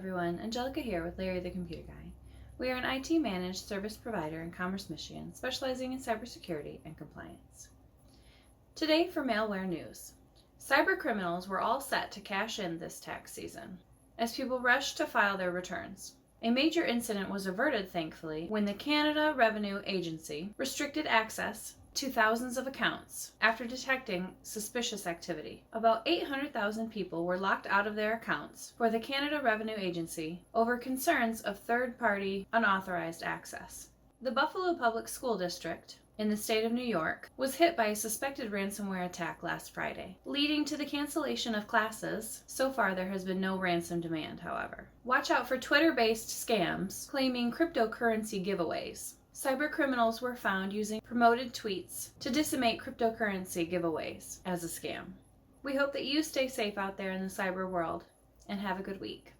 everyone, Angelica here with Larry the Computer Guy. We are an IT managed service provider in Commerce, Michigan, specializing in cybersecurity and compliance. Today for malware news. Cyber criminals were all set to cash in this tax season as people rushed to file their returns. A major incident was averted, thankfully, when the Canada Revenue Agency restricted access to thousands of accounts after detecting suspicious activity. About 800,000 people were locked out of their accounts for the Canada Revenue Agency over concerns of third-party unauthorized access. The Buffalo Public School District in the state of New York was hit by a suspected ransomware attack last Friday, leading to the cancellation of classes. So far, there has been no ransom demand, however. Watch out for Twitter-based scams claiming cryptocurrency giveaways. Cybercriminals were found using promoted tweets to disseminate cryptocurrency giveaways as a scam. We hope that you stay safe out there in the cyber world and have a good week.